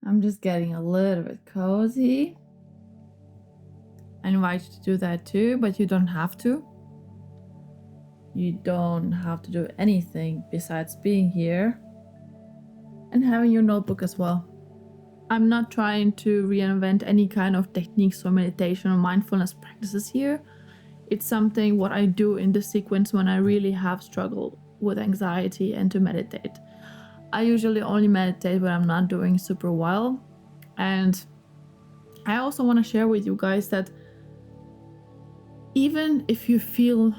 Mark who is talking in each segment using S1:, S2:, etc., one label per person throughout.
S1: I'm just getting a little bit cozy. I invite you to do that too, but you don't have to. You don't have to do anything besides being here and having your notebook as well. I'm not trying to reinvent any kind of techniques or meditation or mindfulness practices here. It's something what I do in the sequence when I really have struggled with anxiety and to meditate. I usually only meditate when I'm not doing super well. And I also want to share with you guys that even if you feel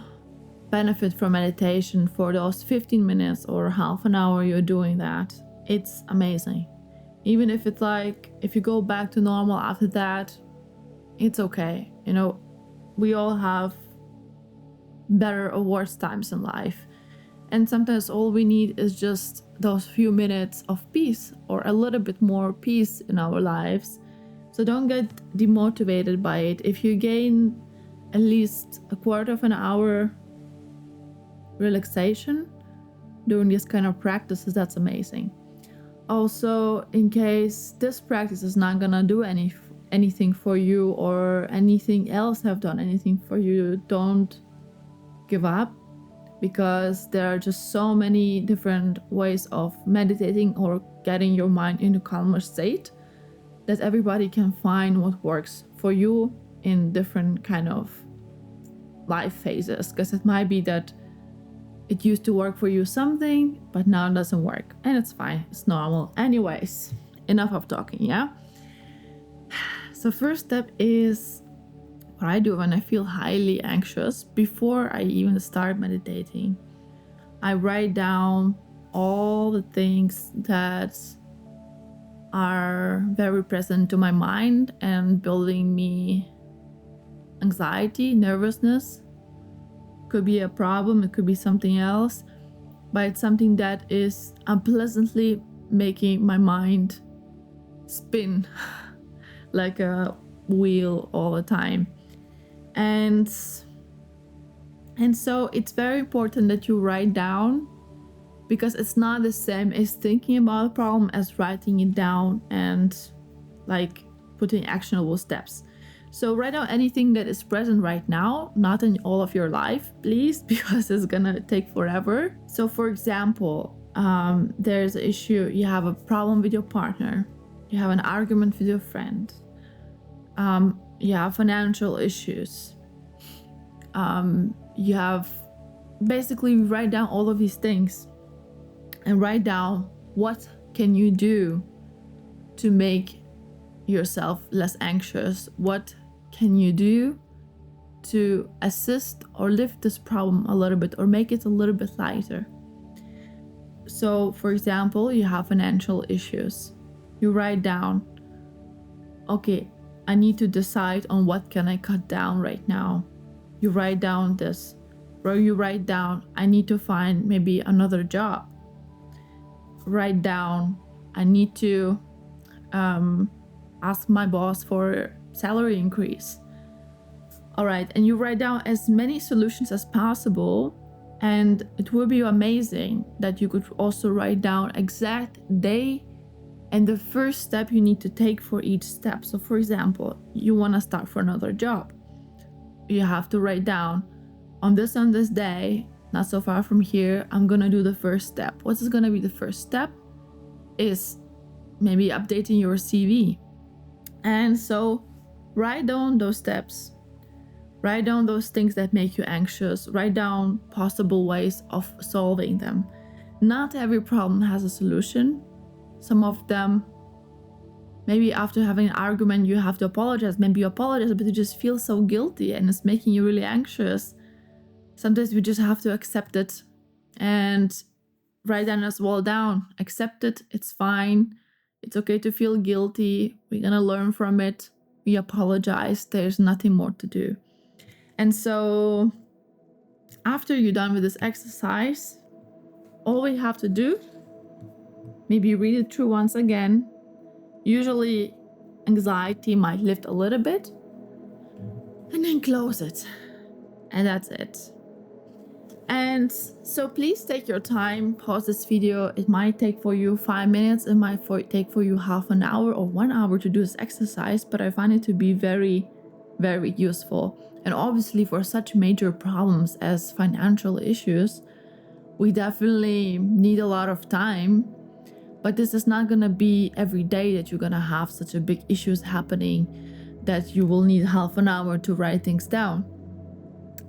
S1: benefit from meditation for those 15 minutes or half an hour you're doing that, it's amazing. Even if it's like, if you go back to normal after that, it's okay. You know, we all have better or worse times in life. And sometimes all we need is just those few minutes of peace or a little bit more peace in our lives. So don't get demotivated by it. If you gain at least a quarter of an hour relaxation doing this kind of practices, that's amazing. Also, in case this practice is not gonna do anything for you or anything else have done anything for you, don't give up, because there are just so many different ways of meditating or getting your mind in a calmer state that everybody can find what works for you in different kind of life phases, because it might be that it used to work for you something, but now it doesn't work, and it's fine, it's normal. Anyways, enough of talking, yeah? So first step is what I do when I feel highly anxious. Before I even start meditating, I write down all the things that are very present to my mind and building me anxiety, nervousness. Could be a problem, it could be something else, but it's something that is unpleasantly making my mind spin like a wheel all the time. And so it's very important that you write down, because it's not the same as thinking about a problem as writing it down and like putting actionable steps. So write down anything that is present right now, not in all of your life, please, because it's gonna take forever. So for example, there's an issue, you have a problem with your partner, you have an argument with your friend, you have financial issues, you have, basically write down all of these things and write down what can you do to make yourself less anxious. What can you do to assist or lift this problem a little bit or make it a little bit lighter? So for example, you have financial issues. You write down, okay, I need to decide on what can I cut down right now. You write down this. Or you write down, I need to find maybe another job. Write down, I need to ask my boss for salary increase. All right, and you write down as many solutions as possible, and it will be amazing that you could also write down exact day and the first step you need to take for each step. So for example, you want to start for another job. You have to write down, on this day, not so far from here, I'm gonna do the first step. What is gonna be the first step is maybe updating your CV. And so write down those steps. Write down those things that make you anxious. Write down possible ways of solving them. Not every problem has a solution. Some of them, maybe after having an argument, you have to apologize. Maybe you apologize, but you just feel so guilty and it's making you really anxious. Sometimes we just have to accept it and write down as well down. Accept it, it's fine. It's okay to feel guilty. We're gonna learn from it. We apologize. There's nothing more to do. And so after you're done with this exercise, all we have to do, maybe read it through once again. Usually anxiety might lift a little bit, and then close it. And that's it. And so please take your time, pause this video. It might take for you 5 minutes, it might take for you half an hour or 1 hour to do this exercise, but I find it to be very, very useful. And obviously for such major problems as financial issues, we definitely need a lot of time, but this is not gonna be every day that you're gonna have such a big issues happening that you will need half an hour to write things down.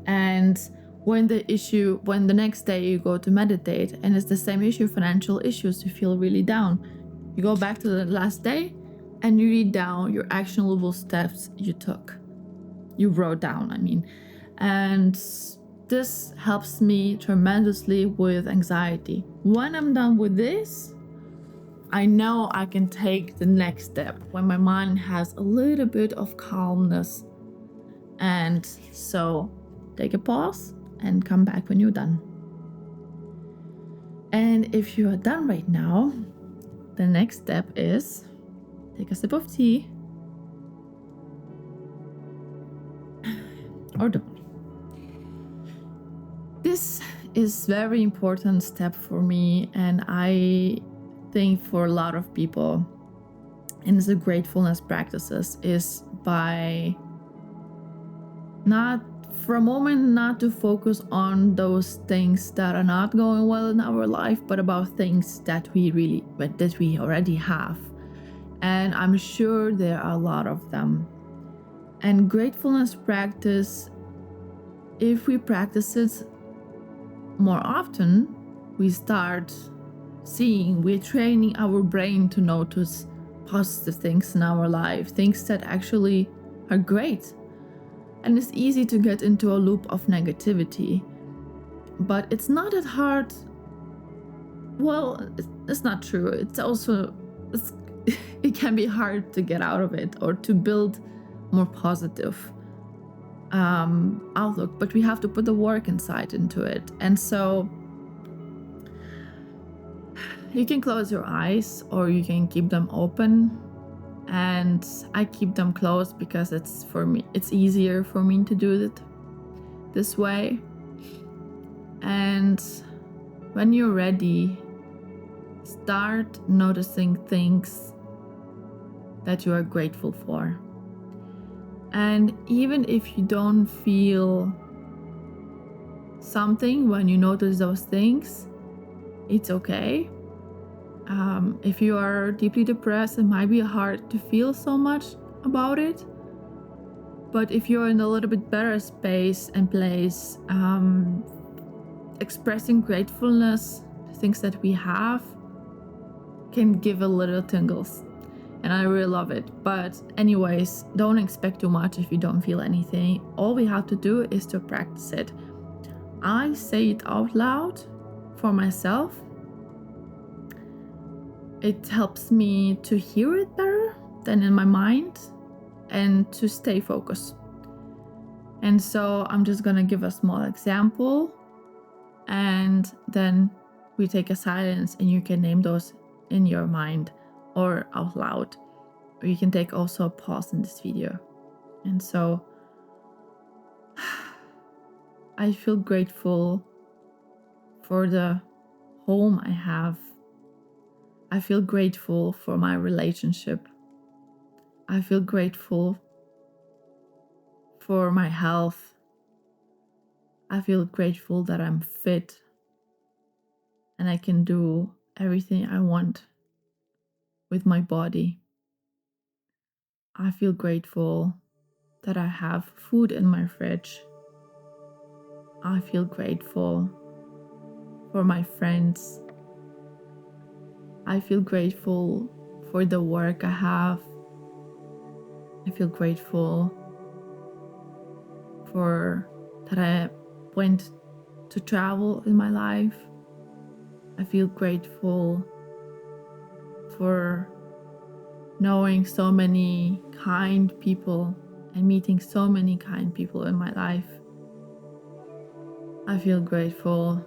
S1: And when the next day you go to meditate and it's the same issue, financial issues, you feel really down, you go back to the last day and you read down your actionable steps you wrote down, and this helps me tremendously with anxiety. When I'm done with this, I know I can take the next step when my mind has a little bit of calmness. And so take a pause and come back when you're done. And if you are done right now, the next step is take a sip of tea or don't. This is very important step for me, and I think for a lot of people, and the gratefulness practices is by not for a moment not to focus on those things that are not going well in our life, but about things that we already have. And I'm sure there are a lot of them. And gratefulness practice, if we practice it more often, we're training our brain to notice positive things in our life, things that actually are great. And it's easy to get into a loop of negativity, but it's not that hard. Well, it's not true. It can be hard to get out of it or to build more positive outlook, but we have to put the work inside into it. And so you can close your eyes or you can keep them open. And I keep them closed because it's easier for me to do it this way. And when you're ready, start noticing things that you are grateful for. And even if you don't feel something when you notice those things, it's okay. If you are deeply depressed, it might be hard to feel so much about it. But if you're in a little bit better space and place, expressing gratefulness to things that we have can give a little tingles. And I really love it. But anyways, don't expect too much if you don't feel anything. All we have to do is to practice it. I say it out loud for myself. It helps me to hear it better than in my mind and to stay focused. And so I'm just gonna give a small example, and then we take a silence and you can name those in your mind or out loud. Or you can take also a pause in this video. And so I feel grateful for the home I have. I feel grateful for my relationship. I feel grateful for my health. I feel grateful that I'm fit and I can do everything I want with my body. I feel grateful that I have food in my fridge. I feel grateful for my friends. I feel grateful for the work I have. I feel grateful for that I went to travel in my life. I feel grateful for knowing so many kind people and meeting so many kind people in my life. I feel grateful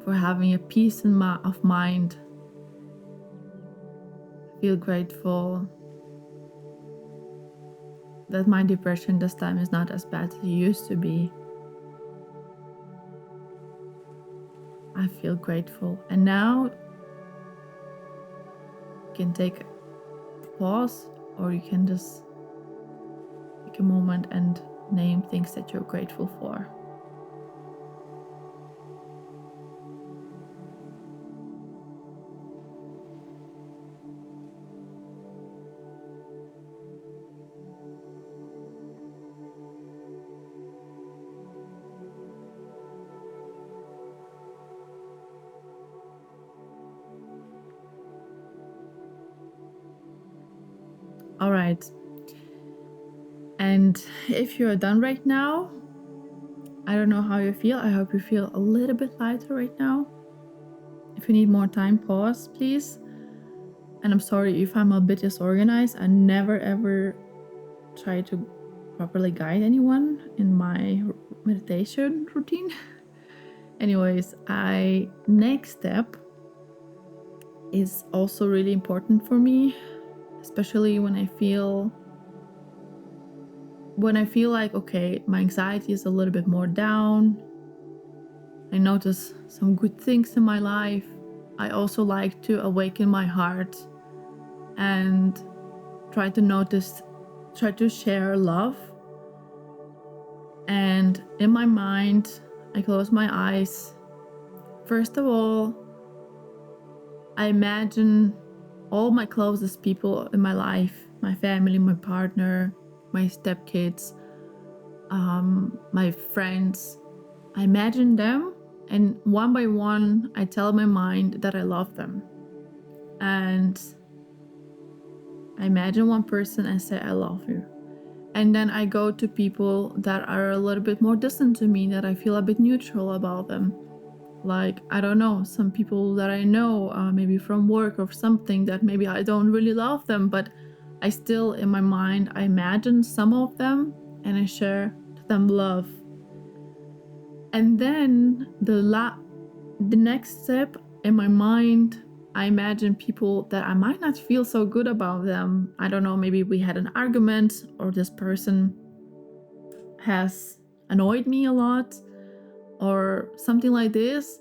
S1: for having a peace of mind. I feel grateful that my depression this time is not as bad as it used to be. I feel grateful. And now you can take a pause, or you can just take a moment and name things that you're grateful for. All right. And if you're done right now, I don't know how you feel. I hope you feel a little bit lighter right now. If you need more time, pause, please. And I'm sorry if I'm a bit disorganized. I never ever try to properly guide anyone in my meditation routine. Anyways, next step is also really important for me, especially when I feel like, okay, my anxiety is a little bit more down. I notice some good things in my life. I also like to awaken my heart and try to share love. And in my mind, I close my eyes. First of all, I imagine all my closest people in my life, my family, my partner, my stepkids, my friends. I imagine them, and one by one, I tell my mind that I love them. And I imagine one person and say, I love you. And then I go to people that are a little bit more distant to me, that I feel a bit neutral about them. Like, I don't know, some people that I know, maybe from work or something, that maybe I don't really love them, but I still, in my mind, I imagine some of them and I share to them love. And then the next step, in my mind, I imagine people that I might not feel so good about them. I don't know, maybe we had an argument, or this person has annoyed me a lot, or something like this.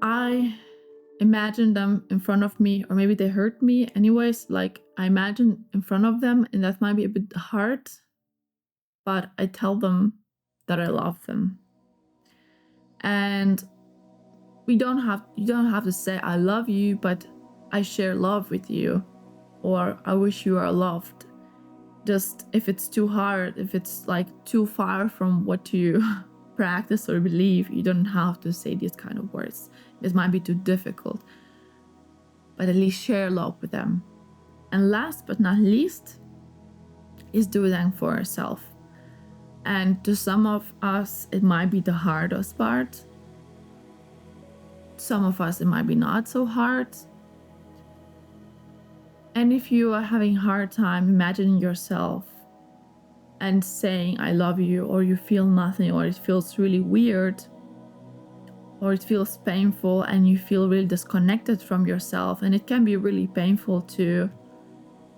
S1: I imagine them in front of me, or maybe they hurt me. Anyways, like, I imagine in front of them, and that might be a bit hard, but I tell them that I love them. And you don't have to say I love you, but I share love with you, or I wish you are loved. Just if it's too hard, if it's like too far from what you practice or believe, you don't have to say these kind of words. This might be too difficult, but at least share love with them. And last but not least is do them for yourself. And to some of us, it might be the hardest part. Some of us, it might be not so hard. And if you are having a hard time imagining yourself and saying I love you, or you feel nothing, or it feels really weird, or it feels painful and you feel really disconnected from yourself, and it can be really painful to,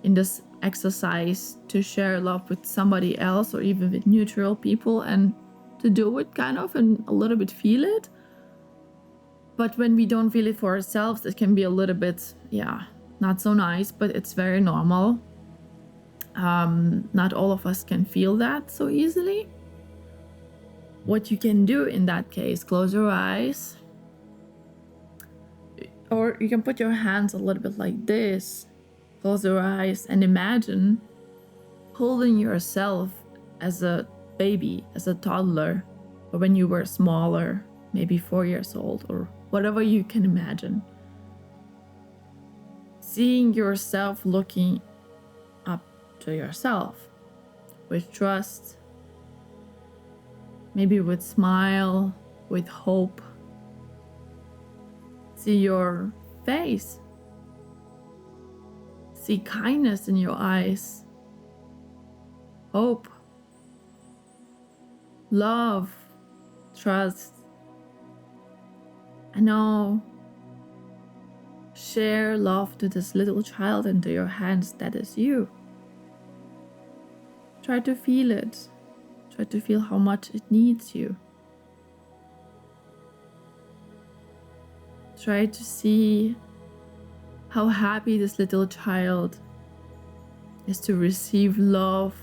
S1: in this exercise, to share love with somebody else, or even with neutral people, and to do it kind of and a little bit feel it. But when we don't feel it for ourselves, it can be a little bit, not so nice, but it's very normal. Not all of us can feel that so easily. What you can do in that case, close your eyes, or you can put your hands a little bit like this, close your eyes, and imagine holding yourself as a baby, as a toddler, or when you were smaller, maybe 4 years old, or whatever you can imagine. Seeing yourself looking up to yourself with trust, maybe with smile, with hope. See your face. See kindness in your eyes. Hope. Love. Trust. And now share love to this little child into your hands that is you. Try to feel it. Try to feel how much it needs you. try to see how happy this little child is to receive love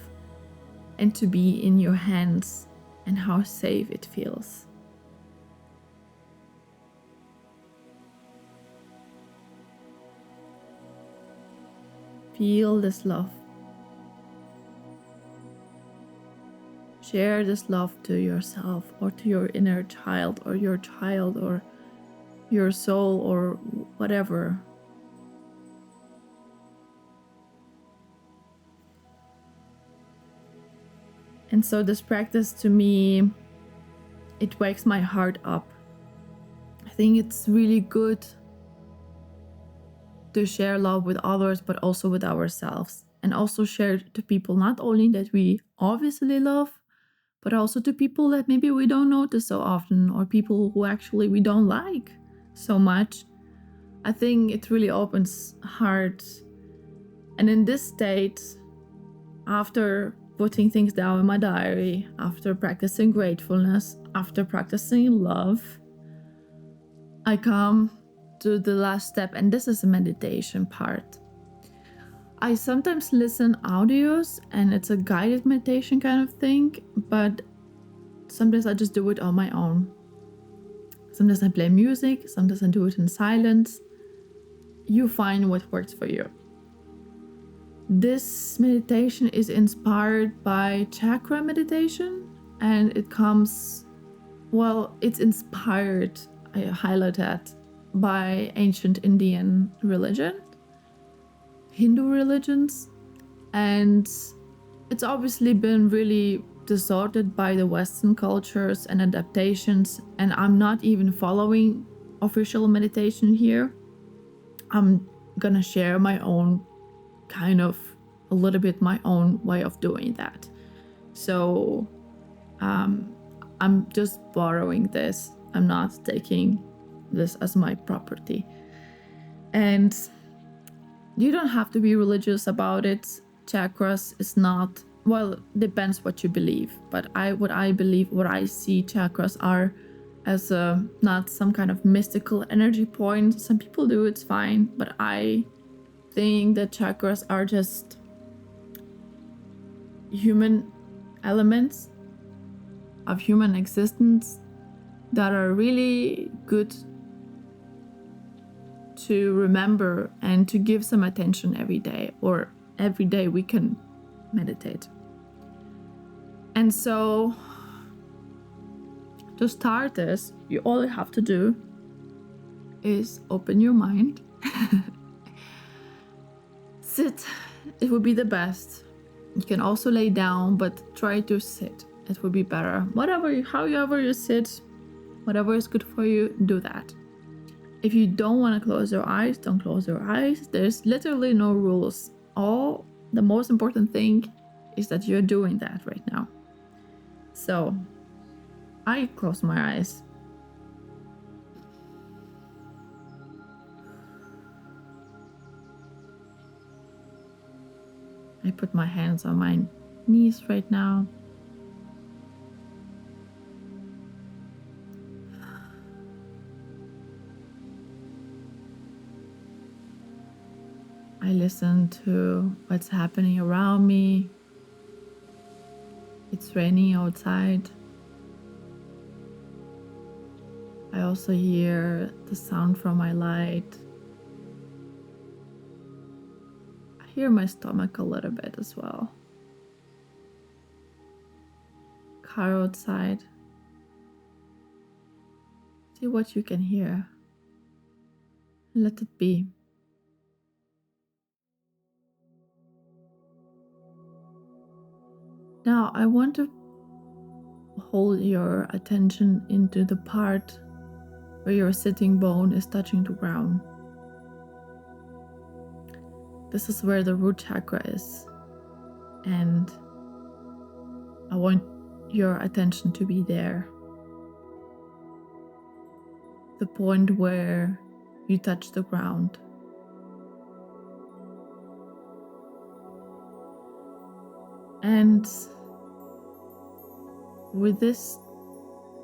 S1: and to be in your hands, and how safe it feels. Feel this love. Share this love to yourself or to your inner child or your soul or whatever. And so this practice, to me, it wakes my heart up. I think it's really good to share love with others, but also with ourselves, and also share to people not only that we obviously love, but also to people that maybe we don't notice so often, or people who actually we don't like so much. I think it really opens hearts. And in this state, after putting things down in my diary, after practicing gratefulness, after practicing love, I come to the last step, and this is a meditation part. I sometimes listen audios, and it's a guided meditation kind of thing, but sometimes I just do it on my own. Sometimes I play music, sometimes I do it in silence. You find what works for you. This meditation is inspired by chakra meditation, and it's inspired, I highlight that, by ancient Indian religion, Hindu religions, and it's obviously been really distorted by the Western cultures and adaptations, and I'm not even following official meditation here. I'm gonna share my own a little bit my own way of doing that. So I'm just borrowing this. I'm not taking this as my property. And you don't have to be religious about it. Chakras is not, depends what you believe. But what I see chakras are as not some kind of mystical energy point. Some people do, it's fine. But I think that chakras are just human elements of human existence that are really good to remember and to give some attention every day, or every day we can meditate. And so to start this, all you have to do is open your mind. Sit. It would be the best. You can also lay down, but try to sit. It would be better. However you sit, whatever is good for you, do that. If you don't want to close your eyes, don't close your eyes. There's literally no rules. The most important thing is that you're doing that right now. So I close my eyes. I put my hands on my knees right now. I listen to what's happening around me. It's raining outside. I also hear the sound from my light. I hear my stomach a little bit as well. Car outside. See what you can hear. Let it be. Now I want to hold your attention into the part where your sitting bone is touching the ground. This is where the root chakra is, and I want your attention to be there. The point where you touch the ground. And with this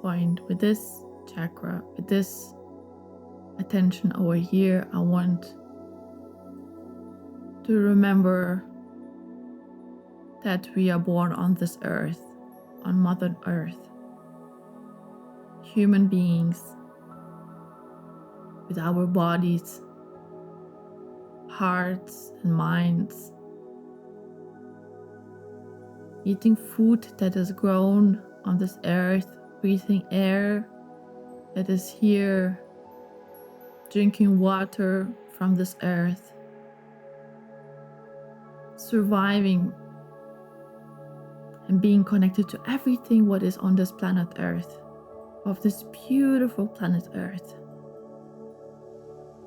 S1: point, with this chakra, with this attention over here, I want to remember that we are born on this earth, on Mother Earth. Human beings with our bodies, hearts and minds, eating food that is grown on this earth, breathing air that is here, drinking water from this earth, surviving and being connected to everything what is on this planet Earth, of this beautiful planet Earth.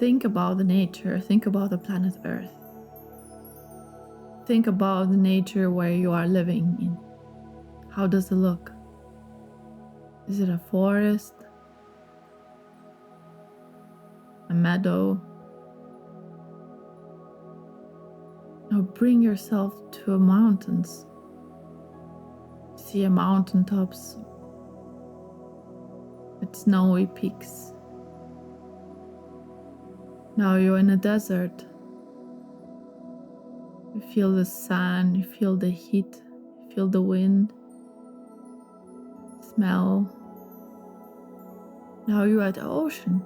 S1: Think about the nature, think about the planet Earth. Think about the nature where you are living in. How does it look? Is it a forest? A meadow? Now bring yourself to the mountains. See a mountaintops with snowy peaks. Now you're in a desert. You feel the sun, you feel the heat, you feel the wind, smell. Now you're at the ocean.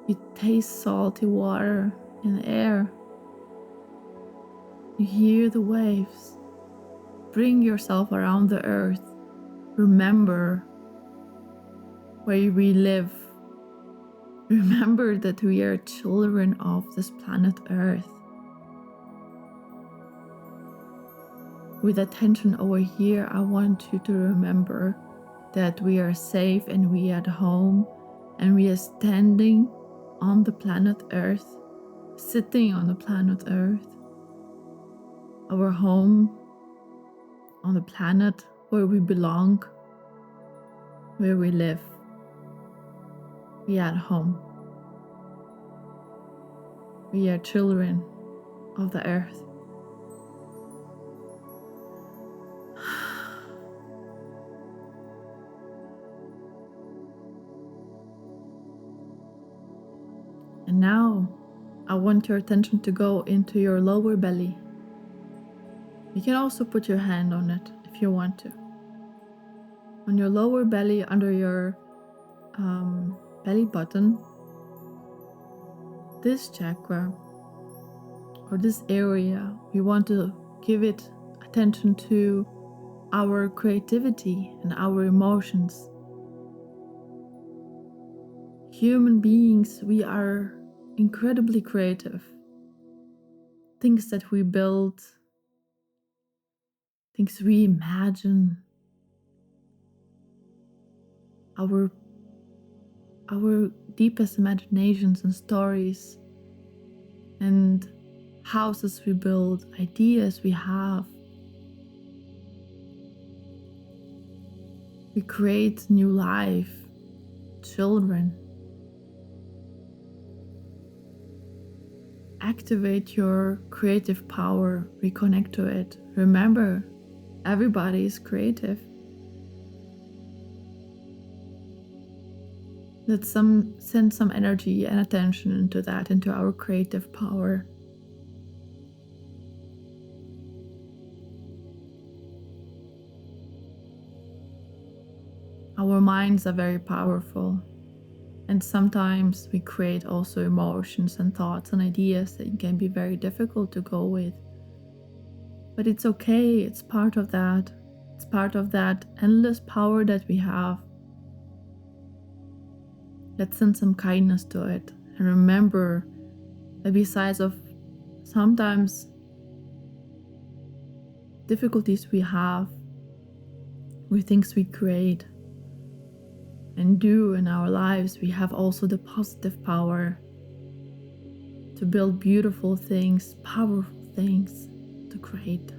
S1: You taste salty water in the air. You hear the waves. Bring yourself around the earth. Remember where we live. Remember that we are children of this planet Earth. With attention over here, I want you to remember that we are safe and we are at home and we are standing on the planet Earth, sitting on the planet Earth, our home on the planet where we belong, where we live. We are at home. We are children of the earth. And now I want your attention to go into your lower belly. You can also put your hand on it if you want to. On your lower belly, under your belly button, this chakra or this area, we want to give it attention to our creativity and our emotions. Human beings, we are incredibly creative. Things that we build, things we imagine, our deepest imaginations and stories, and houses we build, ideas we have. We create new life, children. Activate your creative power, reconnect to it. Remember, everybody is creative. Let's send some energy and attention into that, into our creative power. Our minds are very powerful, and sometimes we create also emotions and thoughts and ideas that can be very difficult to go with. But it's okay, it's part of that. It's part of that endless power that we have. Let's send some kindness to it, and remember that besides of sometimes difficulties we have with things we create and do in our lives, we have also the positive power to build beautiful things, powerful things, to create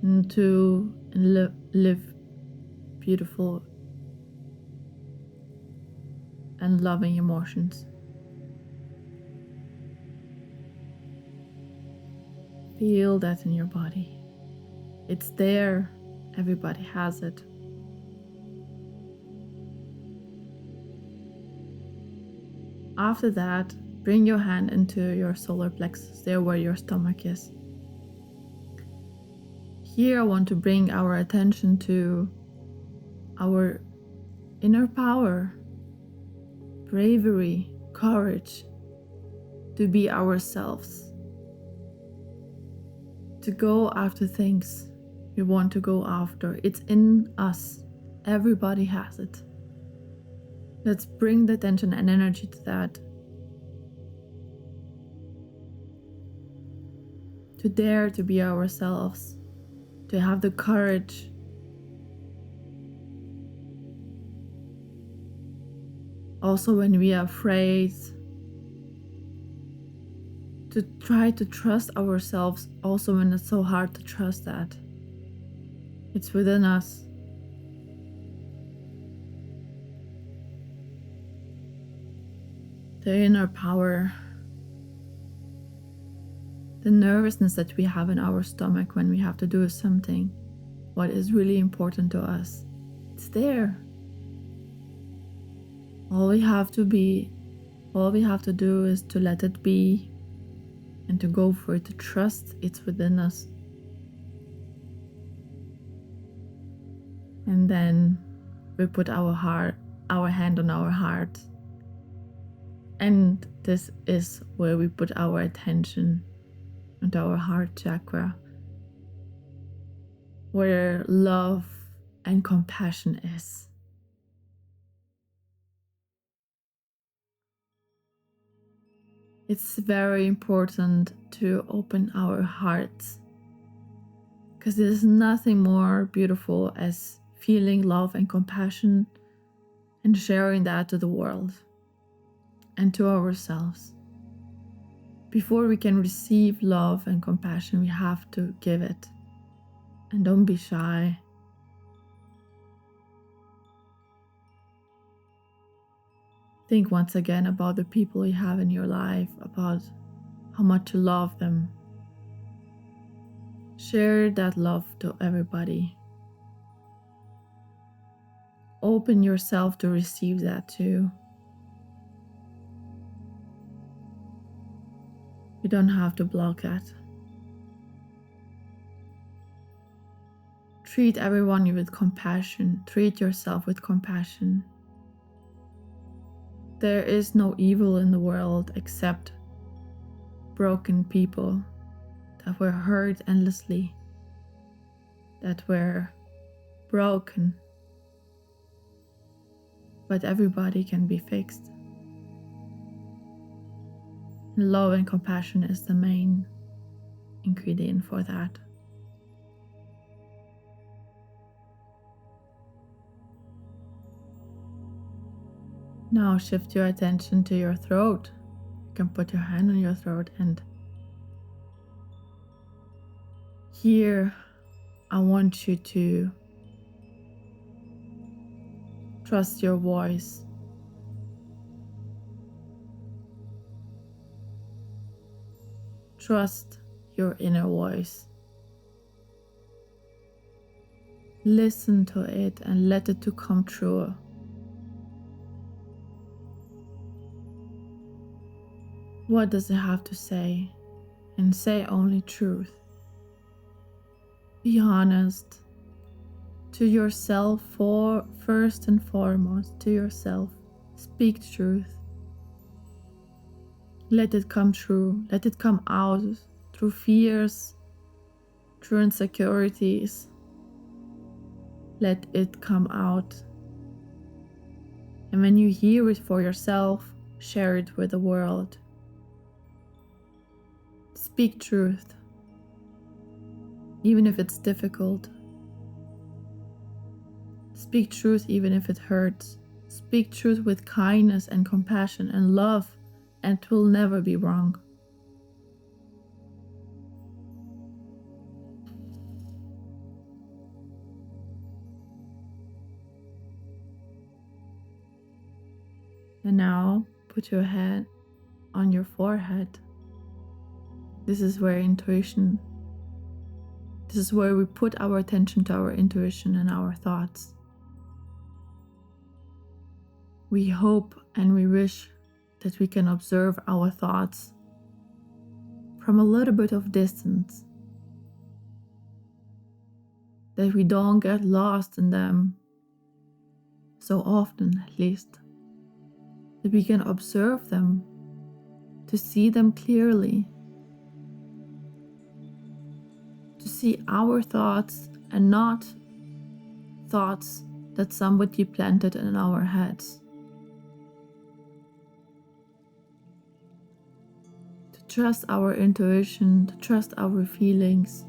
S1: and to live beautiful and loving emotions. Feel that in your body. It's there. Everybody has it. After that, bring your hand into your solar plexus, there where your stomach is. Here I want to bring our attention to our inner power, bravery, courage, to be ourselves, to go after things we want to go after. It's in us. Everybody has it. Let's bring the attention and energy to that. To dare to be ourselves, to have the courage also when we are afraid, to try to trust ourselves also when it's so hard to trust that. It's within us. The inner power, the nervousness that we have in our stomach when we have to do something, what is really important to us. It's there. All we have to do is to let it be and to go for it, to trust it's within us. And then we put our hand on our heart. And this is where we put our attention into our heart chakra, where love and compassion is. It's very important to open our hearts, because there's nothing more beautiful as feeling love and compassion and sharing that to the world and to ourselves. Before we can receive love and compassion, we have to give it. And don't be shy. Think once again about the people you have in your life, about how much you love them. Share that love to everybody. Open yourself to receive that too. You don't have to block that. Treat everyone with compassion. Treat yourself with compassion. There is no evil in the world except broken people that were hurt endlessly, that were broken. But everybody can be fixed. Love and compassion is the main ingredient for that. Now shift your attention to your throat. You can put your hand on your throat, and here I want you to trust your voice. Trust your inner voice. Listen to it and let it to come true. What does it have to say? And say only truth. Be honest to yourself, first and foremost, to yourself. Speak truth. Let it come true. Let it come out through fears, through insecurities. Let it come out. And when you hear it for yourself, share it with the world. Speak truth, even if it's difficult. Speak truth even if it hurts. Speak truth with kindness and compassion and love, and it will never be wrong. And now put your hand on your forehead. This is where this is where we put our attention to our intuition and our thoughts. We hope and we wish that we can observe our thoughts from a little bit of distance, that we don't get lost in them so often, at least, that we can observe them, to see them clearly, to see our thoughts and not thoughts that somebody planted in our heads. To trust our intuition, to trust our feelings,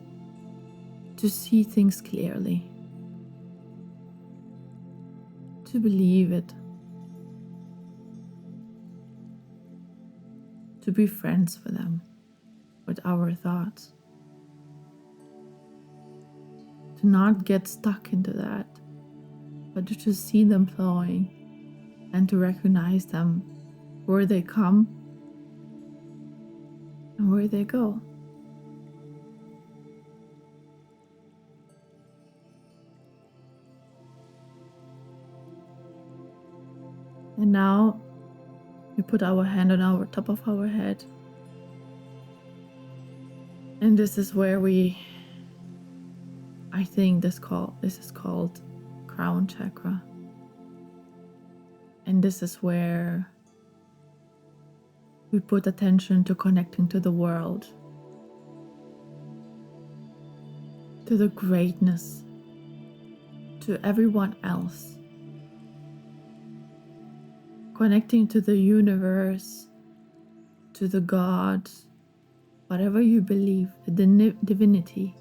S1: to see things clearly, to believe it, to be friends with them, with our thoughts, to not get stuck into that, but to just see them flowing and to recognize them, where they come and where they go. And now we put our hand on our top of our head. And this is where I think this is called crown chakra. And this is where we put attention to connecting to the world, to the greatness, to everyone else. Connecting to the universe, to the gods, whatever you believe, the divinity,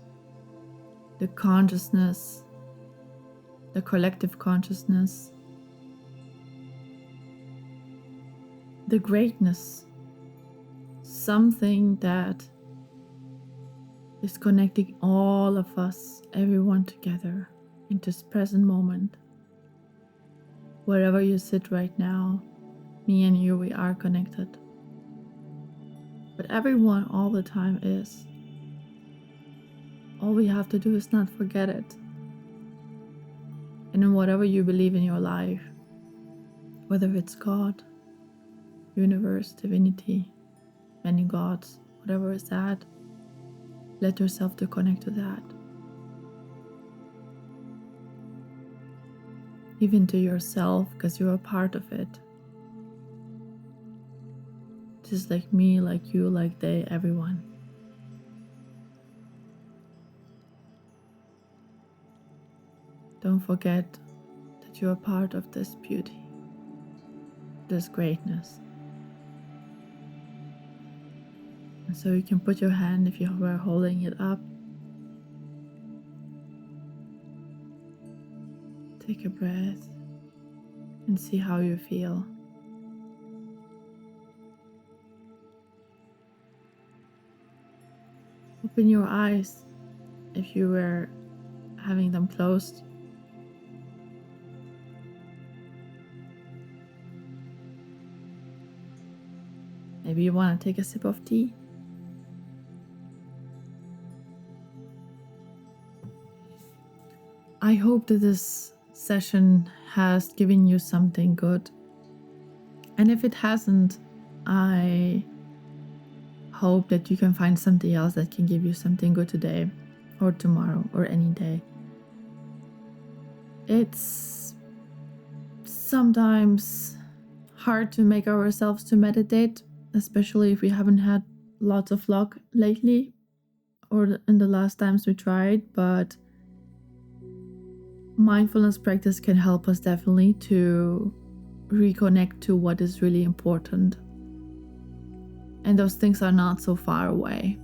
S1: the consciousness, the collective consciousness, the greatness, something that is connecting all of us, everyone together in this present moment. Wherever you sit right now, me and you, we are connected. But everyone all the time is. All we have to do is not forget it. And in whatever you believe in your life, whether it's God, universe, divinity, many gods, whatever is that, let yourself to connect to that. Even to yourself, because you're a part of it. Just like me, like you, like they, everyone. Don't forget that you're a part of this beauty, this greatness. And so you can put your hand, if you were holding it up, take a breath and see how you feel. Open your eyes if you were having them closed. Maybe you want to take a sip of tea. I hope that this session has given you something good. And if it hasn't, I hope that you can find something else that can give you something good today or tomorrow or any day. It's sometimes hard to make ourselves to meditate, especially if we haven't had lots of luck lately or in the last times we tried, but mindfulness practice can help us definitely to reconnect to what is really important. And those things are not so far away.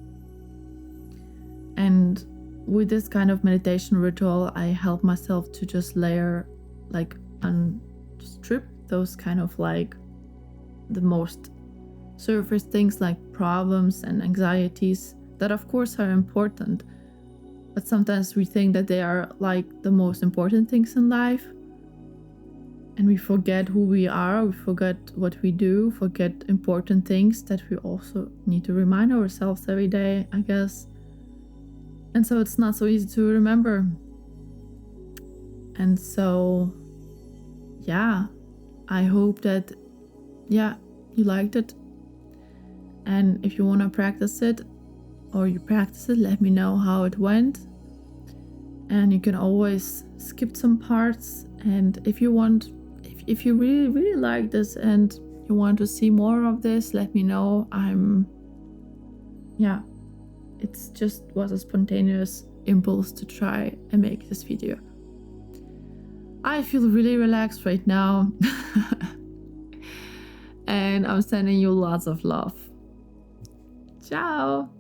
S1: And with this kind of meditation ritual, I help myself to just layer, strip those kind of the most surface things like problems and anxieties that of course are important. But sometimes we think that they are the most important things in life. And we forget who we are, we forget what we do, forget important things that we also need to remind ourselves every day, I guess. And so it's not so easy to remember. And so, I hope that, you liked it. And if you want to practice it, or you practice it, let me know how it went. And you can always skip some parts. And if you want, if you really, really like this and you want to see more of this, let me know. It's just was a spontaneous impulse to try and make this video. I feel really relaxed right now. And I'm sending you lots of love. Ciao.